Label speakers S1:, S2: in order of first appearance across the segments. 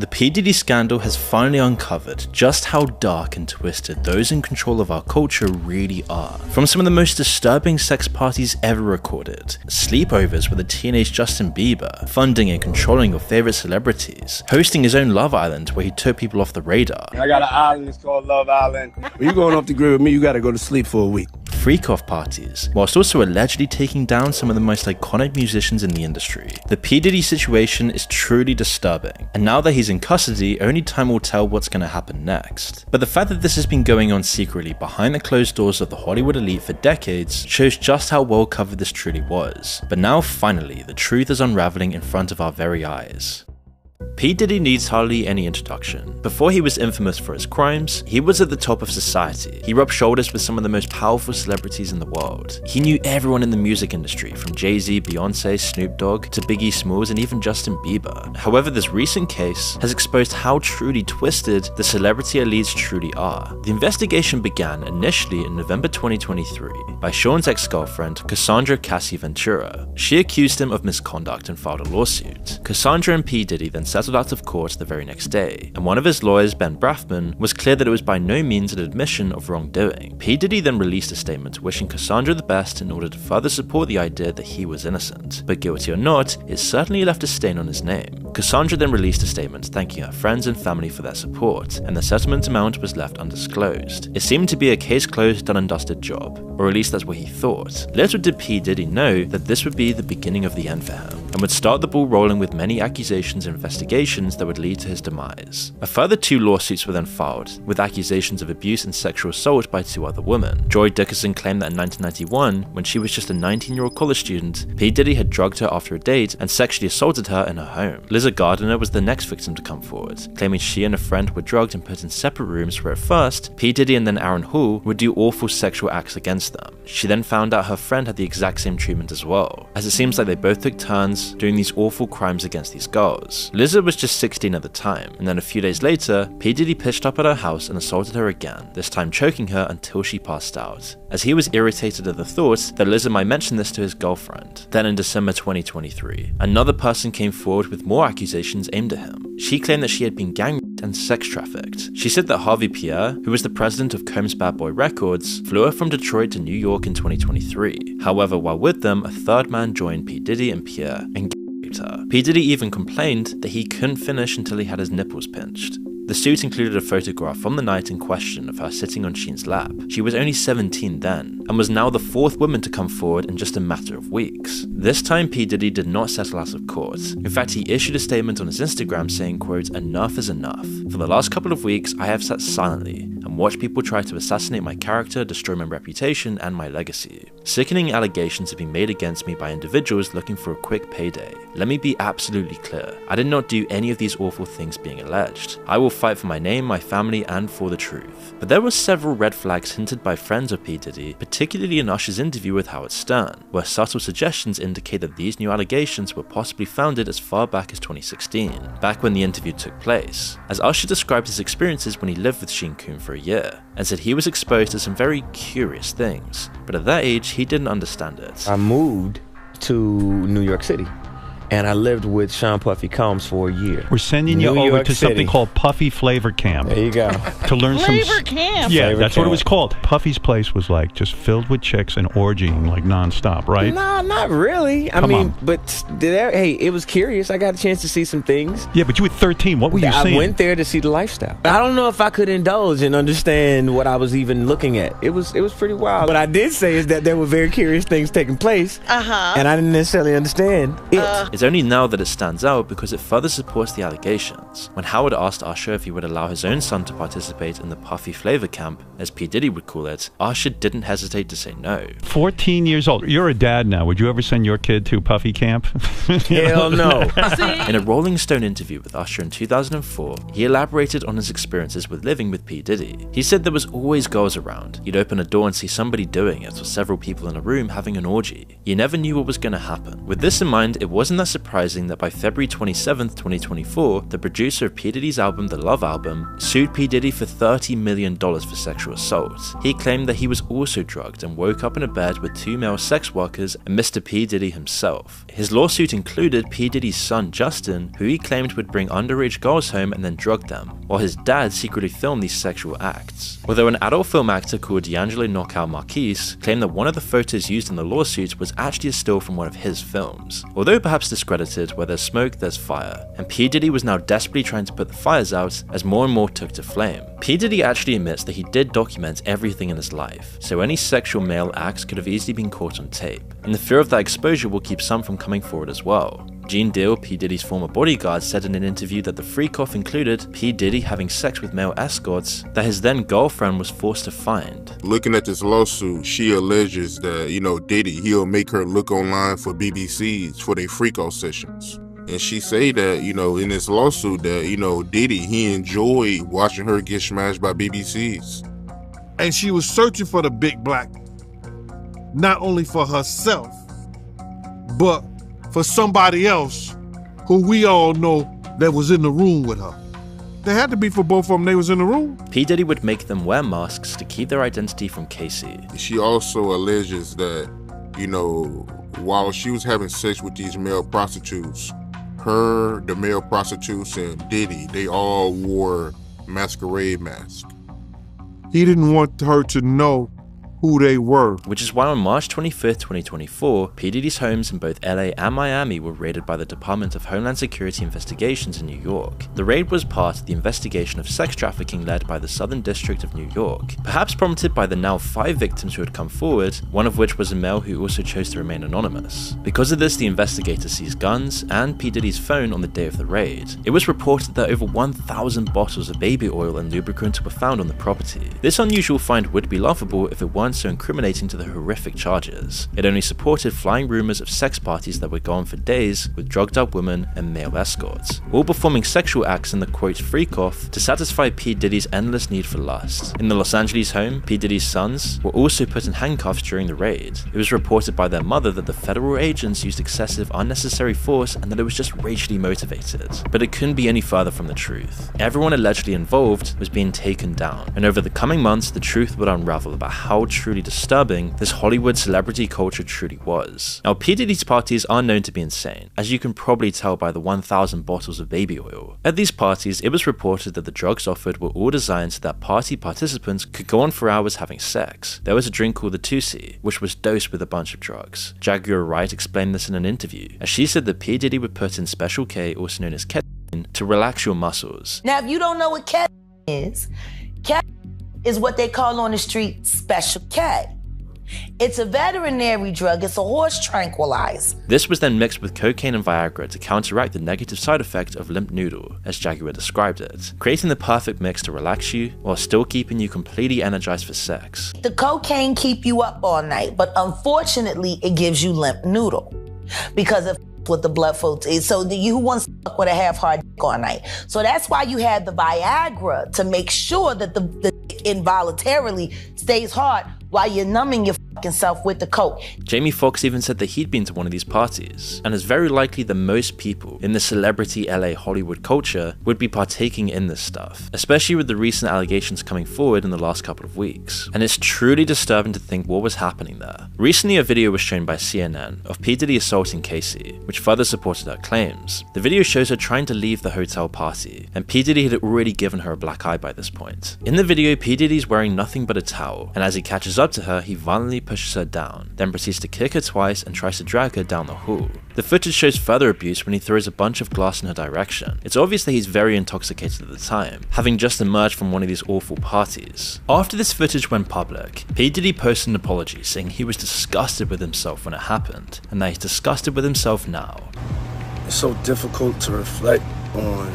S1: The P. Diddy scandal has finally uncovered just how dark and twisted those in control of our culture really are. From some of the most disturbing sex parties ever recorded, sleepovers with a teenage Justin Bieber, funding and controlling your favorite celebrities, hosting his own Love Island where he took people off the radar.
S2: I got an island, it's called Love Island. When you going off the grid with me, you gotta go to sleep for a week.
S1: Freak-off parties, whilst also allegedly taking down some of the most iconic musicians in the industry. The P. Diddy situation is truly disturbing, and now that he's in custody, only time will tell what's going to happen next. But the fact that this has been going on secretly behind the closed doors of the Hollywood elite for decades shows just how well covered this truly was. But now finally, the truth is unraveling in front of our very eyes. P. Diddy needs hardly any introduction. Before he was infamous for his crimes, he was at the top of society. He rubbed shoulders with some of the most powerful celebrities in the world. He knew everyone in the music industry, from Jay-Z, Beyonce, Snoop Dogg, to Biggie Smalls, and even Justin Bieber. However, this recent case has exposed how truly twisted the celebrity elites truly are. The investigation began initially in November 2023 by Sean's ex-girlfriend, Cassie Ventura. She accused him of misconduct and filed a lawsuit. Cassandra and P. Diddy then settled out of court the very next day, and one of his lawyers, Ben Braffman, was clear that it was by no means an admission of wrongdoing. P. Diddy then released a statement wishing Cassandra the best in order to further support the idea that he was innocent, but guilty or not, it certainly left a stain on his name. Cassandra then released a statement thanking her friends and family for their support, and the settlement amount was left undisclosed. It seemed to be a case closed, done and dusted job, or at least that's what he thought. Little did P. Diddy know that this would be the beginning of the end for him, and would start the ball rolling with many accusations and investigations that would lead to his demise. A further 2 lawsuits were then filed, with accusations of abuse and sexual assault by 2 other women. Dickerson claimed that in 1991, when she was just a 19-year-old college student, P. Diddy had drugged her after a date and sexually assaulted her in her home. Gardner was the next victim to come forward, claiming she and a friend were drugged and put in separate rooms where at first, P. Diddy and then Aaron Hall would do awful sexual acts against them. She then found out her friend had the exact same treatment as well, as it seems like they both took turns doing these awful crimes against these girls. Lizard was just 16 at the time, and then a few days later, P. Diddy pitched up at her house and assaulted her again, this time choking her until she passed out, as he was irritated at the thought that Lizard might mention this to his girlfriend. Then in December 2023, another person came forward with more accusations aimed at him. She claimed that she had been gang raped and sex trafficked. She said that Harvey Pierre, who was the president of Combs Bad Boy Records, flew her from Detroit to New York in 2023. However, while with them, a third man joined P. Diddy and Pierre and gang raped her. P. Diddy even complained that he couldn't finish until he had his nipples pinched. The suit included a photograph from the night in question of her sitting on Sheen's lap. She was only 17 then, and was now the 4th woman to come forward in just a matter of weeks. This time, P. Diddy did not settle out of court. In fact, he issued a statement on his Instagram saying, quote, "Enough is enough. For the last couple of weeks, I have sat silently and watched people try to assassinate my character, destroy my reputation, and my legacy. Sickening allegations have been made against me by individuals looking for a quick payday. Let me be absolutely clear. I did not do any of these awful things being alleged. I will fight for my name, my family, and for the truth." But there were several red flags hinted by friends of P. Diddy, particularly in Usher's interview with Howard Stern, where subtle suggestions indicate that these new allegations were possibly founded as far back as 2016, back when the interview took place, as Usher described his experiences when he lived with Sheen Coon for a year, and said he was exposed to some very curious things, but at that age he didn't understand it.
S3: I moved to New York City, and I lived with Sean Puffy Combs for a year.
S4: We're sending you over to something called Puffy Flavor Camp.
S3: There you go.
S4: To learn
S5: Flavor Camp?
S4: Yeah,
S3: Flavor
S4: that's
S3: Camp.
S4: what it was called. Puffy's place was like just filled with chicks and orgying like nonstop, right?
S3: No, not really. I
S4: Come
S3: mean,
S4: on.
S3: but hey, it was curious. I got a chance to see some things.
S4: Yeah, but you were 13. What were you
S3: I
S4: seeing?
S3: went there to see the lifestyle. I don't know if I could indulge and understand what I was even looking at. It was pretty wild. What I did say is that there were very curious things taking place, and I didn't necessarily understand it.
S1: It's only now that it's stands out because it further supports the allegations. When Howard asked Usher if he would allow his own son to participate in the Puffy Flavor Camp, as P. Diddy would call it, Usher didn't hesitate to say no.
S4: 14 years old. You're a dad now. Would you ever send your kid to Puffy Camp?
S3: Hell no.
S1: In a Rolling Stone interview with Usher in 2004, he elaborated on his experiences with living with P. Diddy. He said there was always girls around. You'd open a door and see somebody doing it, or several people in a room having an orgy. You never knew what was going to happen. With this in mind, it wasn't that surprising that by February 27th, 2024, the producer of P. Diddy's album The Love Album sued P. Diddy for $30 million for sexual assault. He claimed that he was also drugged and woke up in a bed with 2 male sex workers and Mr. P. Diddy himself. His lawsuit included P. Diddy's son Justin, who he claimed would bring underage girls home and then drug them, while his dad secretly filmed these sexual acts. Although an adult film actor called D'Angelo Knockout Marquise claimed that one of the photos used in the lawsuit was actually a still from one of his films. Although perhaps discredited, where there's smoke, there's fire, and P. Diddy was now desperately trying to put the fires out as more and more took to flame. P. Diddy actually admits that he did document everything in his life, so any sexual male acts could have easily been caught on tape, and the fear of that exposure will keep some from coming forward as well. Gene Deal, P. Diddy's former bodyguard, said in an interview that the freak-off included P. Diddy having sex with male escorts that his then girlfriend was forced to find.
S5: Looking at this lawsuit, she alleges that, Diddy, he'll make her look online for BBCs for their freak-off sessions. And she say that, in this lawsuit that, Diddy, he enjoyed watching her get smashed by BBCs.
S6: And she was searching for the big black, not only for herself, but for somebody else who we all know that was in the room with her. They had to be for both of them, they was in the room.
S1: P. Diddy would make them wear masks to keep their identity from Cassie.
S5: She also alleges that, while she was having sex with these male prostitutes, the male prostitutes, and Diddy, they all wore masquerade masks.
S6: He didn't want her to know who they were.
S1: Which is why on March 25th, 2024, P. Diddy's homes in both LA and Miami were raided by the Department of Homeland Security Investigations in New York. The raid was part of the investigation of sex trafficking led by the Southern District of New York, perhaps prompted by the now 5 victims who had come forward, one of which was a male who also chose to remain anonymous. Because of this, the investigators seized guns and P. Diddy's phone on the day of the raid. It was reported that over 1,000 bottles of baby oil and lubricant were found on the property. This unusual find would be laughable if it weren't so incriminating to the horrific charges. It only supported flying rumors of sex parties that would go on for days with drugged up women and male escorts, all performing sexual acts in the quote freak-off to satisfy P. Diddy's endless need for lust. In the Los Angeles home, P. Diddy's sons were also put in handcuffs during the raid. It was reported by their mother that the federal agents used excessive unnecessary force and that it was just racially motivated. But it couldn't be any further from the truth. Everyone allegedly involved was being taken down, and over the coming months the truth would unravel about how truly disturbing this Hollywood celebrity culture truly was. Now, P. Diddy's parties are known to be insane, as you can probably tell by the 1,000 bottles of baby oil. At these parties, it was reported that the drugs offered were all designed so that party participants could go on for hours having sex. There was a drink called the Tusi, which was dosed with a bunch of drugs. Jaguar Wright explained this in an interview, as she said that P. Diddy would put in Special K, also known as ketamine, to relax your muscles.
S7: Now, if you don't know what ketamine is what they call on the street Special K. It's a veterinary drug, it's a horse tranquilizer.
S1: This was then mixed with cocaine and Viagra to counteract the negative side effect of limp noodle, as Jaguar described it, creating the perfect mix to relax you while still keeping you completely energized for sex.
S7: The cocaine keep you up all night, but unfortunately it gives you limp noodle because of what the blood flow is. So you want to fuck with a half-hard dick all night. So that's why you had the Viagra, to make sure that the dick involuntarily stays hard while you're numbing your fucking self with the coke.
S1: Jamie Foxx even said that he'd been to one of these parties, and it's very likely that most people in the celebrity LA Hollywood culture would be partaking in this stuff, especially with the recent allegations coming forward in the last couple of weeks. And it's truly disturbing to think what was happening there. Recently a video was shown by CNN of P. Diddy assaulting Cassie, which further supported her claims. The video shows her trying to leave the hotel party, and P. Diddy had already given her a black eye by this point. In the video, P. Diddy's wearing nothing but a towel, and as he catches up to her, he violently pushes her down, then proceeds to kick her twice and tries to drag her down the hall. The footage shows further abuse when he throws a bunch of glass in her direction. It's obvious that he's very intoxicated at the time, having just emerged from one of these awful parties. After this footage went public, P. Diddy posted an apology saying he was disgusted with himself when it happened, and that he's disgusted with himself now.
S2: It's so difficult to reflect on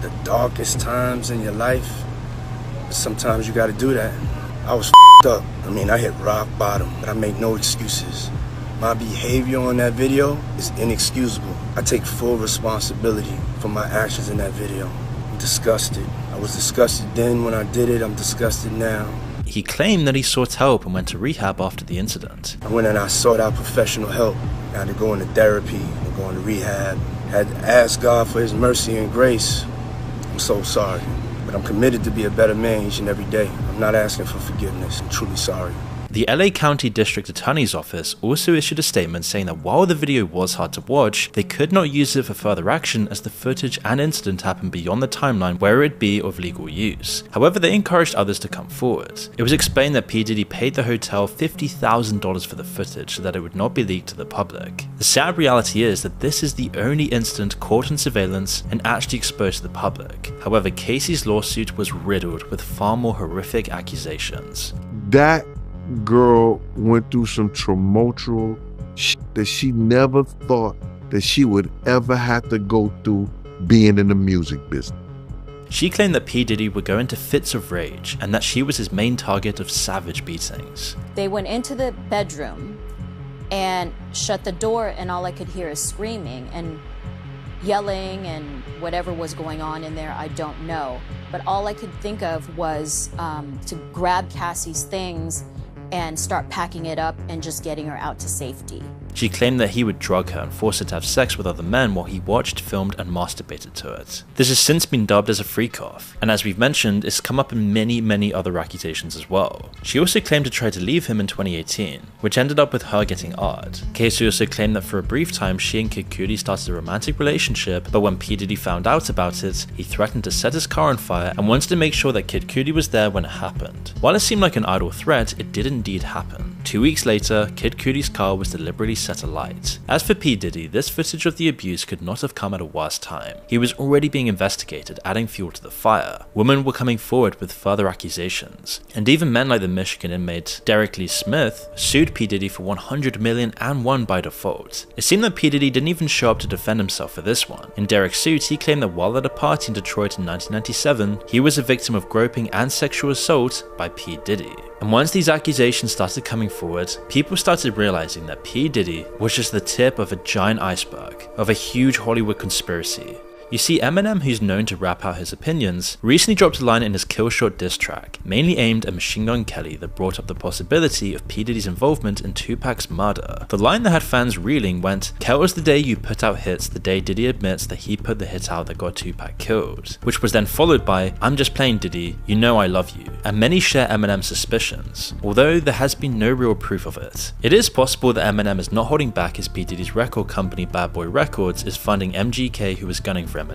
S2: the darkest times in your life. Sometimes you gotta do that. I was up. I mean, I hit rock bottom, but I make no excuses. My behavior on that video is inexcusable. I take full responsibility for my actions in that video. I'm disgusted. I was disgusted then when I did it. I'm disgusted now.
S1: He claimed that he sought help and went to rehab after the incident.
S2: I went and I sought out professional help. I had to go into therapy and going to rehab. Had to ask God for his mercy and grace. I'm so sorry, but I'm committed to be a better man each and every day. I'm not asking for forgiveness. I'm truly sorry.
S1: The LA County District Attorney's Office also issued a statement saying that while the video was hard to watch, they could not use it for further action as the footage and incident happened beyond the timeline where it would be of legal use. However, they encouraged others to come forward. It was explained that P. Diddy paid the hotel $50,000 for the footage so that it would not be leaked to the public. The sad reality is that this is the only incident caught on surveillance and actually exposed to the public. However, Cassie's lawsuit was riddled with far more horrific accusations.
S6: That girl went through some tumultuous shit that she never thought that she would ever have to go through being in the music business.
S1: She claimed that P. Diddy would go into fits of rage and that she was his main target of savage beatings.
S8: They went into the bedroom and shut the door, and all I could hear is screaming and yelling and whatever was going on in there, I don't know. But all I could think of was to grab Cassie's things and start packing it up and just getting her out to safety.
S1: She claimed that he would drug her and force her to have sex with other men while he watched, filmed, and masturbated to it. This has since been dubbed as a freak-off, and as we've mentioned, it's come up in many other accusations as well. She also claimed to try to leave him in 2018, which ended up with her getting odd. Cassie also claimed that for a brief time she and Kid Cudi started a romantic relationship, but when P. Diddy found out about it, he threatened to set his car on fire and wanted to make sure that Kid Cudi was there when it happened. While it seemed like an idle threat, it did indeed happen. 2 weeks later, Kid Cudi's car was deliberately set alight. As for P. Diddy, this footage of the abuse could not have come at a worse time. He was already being investigated, adding fuel to the fire. Women were coming forward with further accusations, and even men like the Michigan inmate Derek Lee Smith sued P. Diddy for $100 million and won by default. It seemed that P. Diddy didn't even show up to defend himself for this one. In Derek's suit, he claimed that while at a party in Detroit in 1997, he was a victim of groping and sexual assault by P. Diddy. And once these accusations started coming forward, people started realizing that P. Diddy was just the tip of a giant iceberg, of a huge Hollywood conspiracy. You see, Eminem, who's known to rap out his opinions, recently dropped a line in his Killshot diss track, mainly aimed at Machine Gun Kelly, that brought up the possibility of P. Diddy's involvement in Tupac's murder. The line that had fans reeling went, "Kill was the day you put out hits, the day Diddy admits that he put the hit out that got Tupac killed," which was then followed by, "I'm just playing Diddy, you know I love you," and many share Eminem's suspicions, although there has been no real proof of it. It is possible that Eminem is not holding back as P. Diddy's record company Bad Boy Records is funding MGK, who was gunning for Eminem.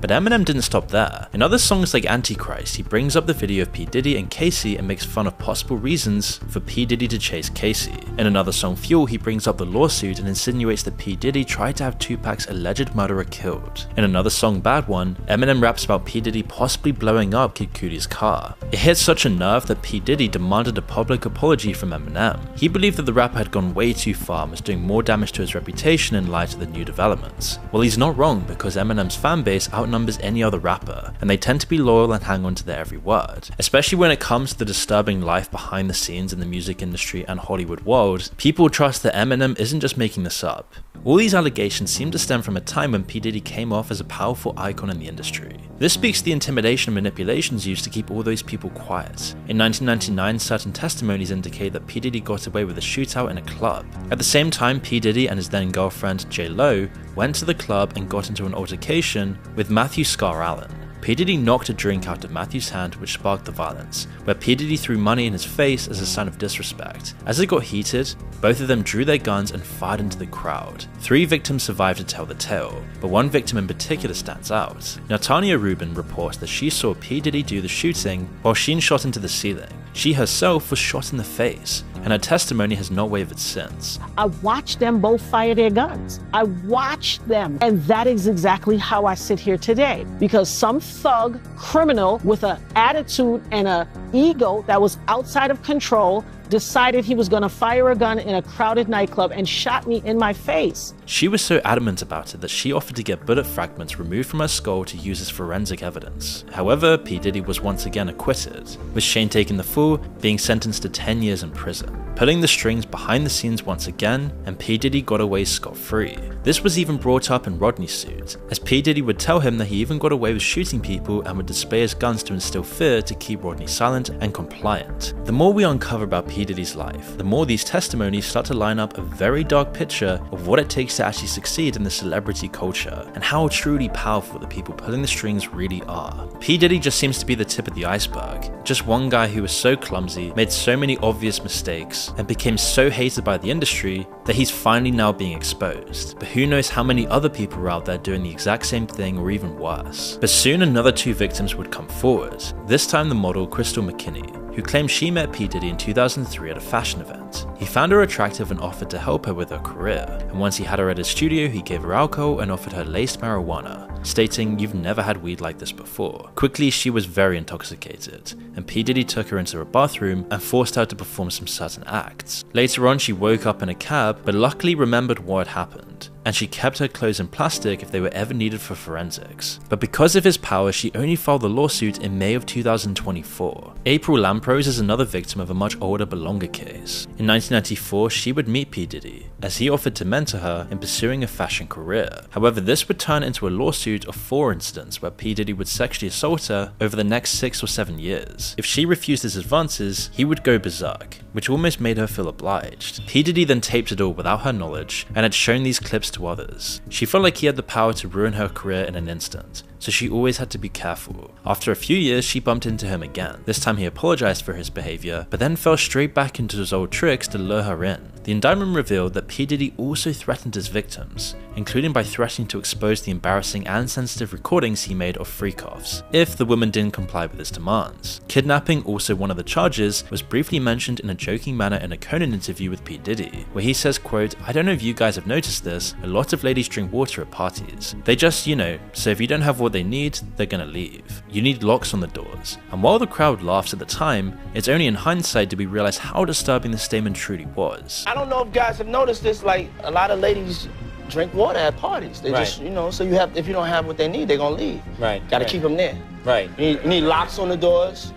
S1: But Eminem didn't stop there. In other songs like Antichrist, he brings up the video of P. Diddy and Cassie and makes fun of possible reasons for P. Diddy to chase Cassie. In another song, Fuel, he brings up the lawsuit and insinuates that P. Diddy tried to have Tupac's alleged murderer killed. In another song, Bad One, Eminem raps about P. Diddy possibly blowing up Kid Cudi's car. It hit such a nerve that P. Diddy demanded a public apology from Eminem. He believed that the rapper had gone way too far and was doing more damage to his reputation in light of the new developments. Well, he's not wrong, because Eminem's fanbase outnumbers any other rapper, and they tend to be loyal and hang on to their every word. Especially when it comes to the disturbing life behind the scenes in the music industry and Hollywood world, people trust that Eminem isn't just making this up. All these allegations seem to stem from a time when P. Diddy came off as a powerful icon in the industry. This speaks to the intimidation and manipulations used to keep all those people quiet. In 1999, certain testimonies indicate that P. Diddy got away with a shootout in a club. At the same time, P. Diddy and his then girlfriend J. Lo went to the club and got into an altercation with Matthew Scar Allen. P. Diddy knocked a drink out of Matthew's hand, which sparked the violence, where P. Diddy threw money in his face as a sign of disrespect. As it got heated, both of them drew their guns and fired into the crowd. 3 victims survived to tell the tale, but one victim in particular stands out. Now, Tanya Rubin reports that she saw P. Diddy do the shooting while Sheen shot into the ceiling. She herself was shot in the face, and her testimony has not wavered since.
S9: I watched them both fire their guns. I watched them. And that is exactly how I sit here today. Because some thug criminal with an attitude and an ego that was outside of control decided he was going to fire a gun in a crowded nightclub and shot me in my face.
S1: She was so adamant about it that she offered to get bullet fragments removed from her skull to use as forensic evidence. However, P. Diddy was once again acquitted, with Shane taking the fall, being sentenced to 10 years in prison. Pulling the strings behind the scenes once again, and P. Diddy got away scot-free. This was even brought up in Rodney's suit, as P. Diddy would tell him that he even got away with shooting people and would display his guns to instill fear to keep Rodney silent and compliant. The more we uncover about P. P. Diddy's life, the more these testimonies start to line up a very dark picture of what it takes to actually succeed in the celebrity culture, and how truly powerful the people pulling the strings really are. P. Diddy just seems to be the tip of the iceberg, just one guy who was so clumsy, made so many obvious mistakes, and became so hated by the industry that he's finally now being exposed. But who knows how many other people are out there doing the exact same thing or even worse. But soon another two victims would come forward, this time the model Crystal McKinney, who claimed she met P. Diddy in 2003 at a fashion event. He found her attractive and offered to help her with her career, and once he had her at his studio, he gave her alcohol and offered her laced marijuana, stating, "You've never had weed like this before." Quickly, she was very intoxicated, and P. Diddy took her into a bathroom and forced her to perform some certain acts. Later on, she woke up in a cab, but luckily remembered what had happened, and she kept her clothes in plastic if they were ever needed for forensics. But because of his power, she only filed the lawsuit in May of 2024. April Lamprose is another victim of a much older but longer case. In 1994, she would meet P. Diddy, as he offered to mentor her in pursuing a fashion career. However, this would turn into a lawsuit of 4 incidents where P. Diddy would sexually assault her over the next 6 or 7 years. If she refused his advances, he would go berserk, which almost made her feel obliged. P. Diddy then taped it all without her knowledge and had shown these clips to others. She felt like he had the power to ruin her career in an instant, so she always had to be careful. After a few years, she bumped into him again. This time he apologized for his behavior, but then fell straight back into his old tricks to lure her in. The indictment revealed that P. Diddy also threatened his victims, including by threatening to expose the embarrassing and sensitive recordings he made of freak-offs, if the woman didn't comply with his demands. Kidnapping, also one of the charges, was briefly mentioned in a joking manner in a Conan interview with P. Diddy, where he says, quote, "I don't know if you guys have noticed this, a lot of ladies drink water at parties. They just, so if you don't have what they need, they're gonna leave. You need locks on the doors." And while the crowd laughs at the time, it's only in hindsight did we realize how disturbing this statement truly was.
S2: I don't know if guys have noticed this, like a lot of ladies drink water at parties. They just, so if you don't have what they need, they're gonna leave.
S3: Right.
S2: Gotta keep them there.
S3: Right.
S2: You need locks on the doors.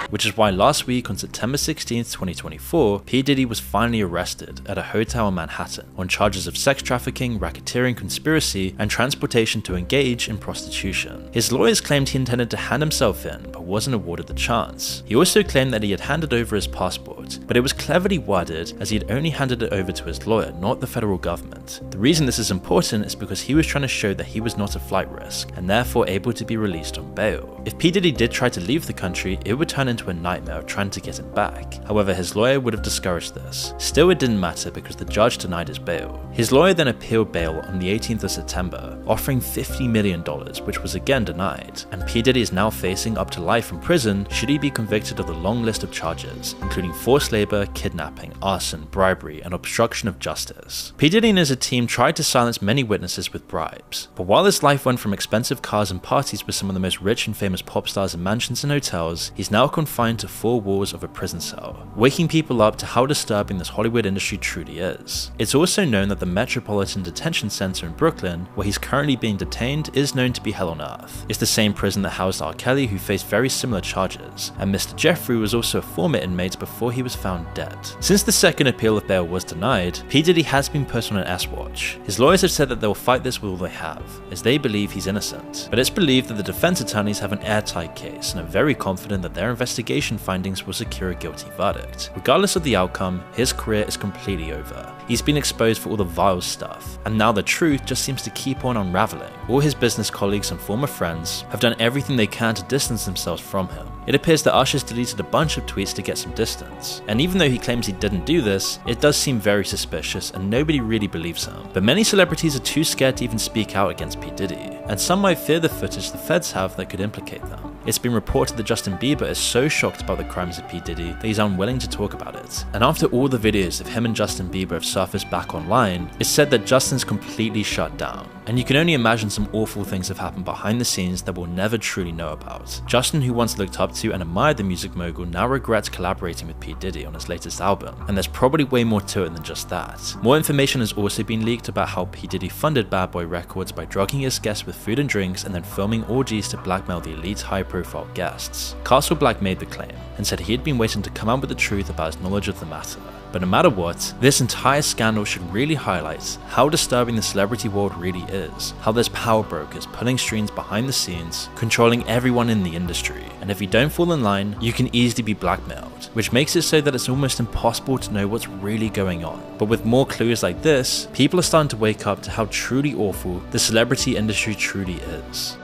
S1: Which is why last week on September 16th, 2024, P. Diddy was finally arrested at a hotel in Manhattan on charges of sex trafficking, racketeering, conspiracy, and transportation to engage in prostitution. His lawyers claimed he intended to hand himself in, but wasn't awarded the chance. He also claimed that he had handed over his passport, but it was cleverly worded as he had only handed it over to his lawyer, not the federal government. The reason this is important is because he was trying to show that he was not a flight risk, and therefore able to be released on bail. If P. Diddy did try to leave the country, it would turn into a nightmare of trying to get him back. However, his lawyer would have discouraged this. Still, it didn't matter because the judge denied his bail. His lawyer then appealed bail on the 18th of September, offering $50 million, which was again denied, and P. Diddy is now facing up to life in prison should he be convicted of the long list of charges, including forced labor, kidnapping, arson, bribery, and obstruction of justice. P. Diddy and his team tried to silence many witnesses with bribes, but while his life went from expensive cars and parties with some of the most rich and famous pop stars in mansions and hotels, he's now confined to 4 walls of a prison cell, waking people up to how disturbing this Hollywood industry truly is. It's also known that the Metropolitan Detention Center in Brooklyn, where he's currently being detained, is known to be hell on earth. It's the same prison that housed R. Kelly, who faced very similar charges, and Mr. Jeffrey was also a former inmate before he was found dead. Since the second appeal of bail was denied, P. Diddy has been put on an S-watch. His lawyers have said that they'll fight this with all they have, as they believe he's innocent. But it's believed that the defense attorneys have an airtight case and are very confident that their investigation findings will secure a guilty verdict. Regardless of the outcome, his career is completely over. He's been exposed for all the vile stuff, and now the truth just seems to keep on unraveling. All his business colleagues and former friends have done everything they can to distance themselves from him. It appears that Usher's deleted a bunch of tweets to get some distance, and even though he claims he didn't do this, it does seem very suspicious and nobody really believes him. But many celebrities are too scared to even speak out against P. Diddy, and some might fear the footage the feds have that could implicate them. It's been reported that Justin Bieber is so shocked about the crimes of P. Diddy that he's unwilling to talk about it. And after all the videos of him and Justin Bieber have surfaced back online, it's said that Justin's completely shut down. And you can only imagine some awful things have happened behind the scenes that we'll never truly know about. Justin, who once looked up to and admired the music mogul, now regrets collaborating with P. Diddy on his latest album, and there's probably way more to it than just that. More information has also been leaked about how P. Diddy funded Bad Boy Records by drugging his guests with food and drinks and then filming orgies to blackmail the elite high-profile guests. Castle Black made the claim and said he had been waiting to come out with the truth about his knowledge of the matter. But no matter what, this entire scandal should really highlight how disturbing the celebrity world really is, how there's power brokers pulling strings behind the scenes, controlling everyone in the industry, and if you don't fall in line, you can easily be blackmailed, which makes it so that it's almost impossible to know what's really going on. But with more clues like this, people are starting to wake up to how truly awful the celebrity industry truly is.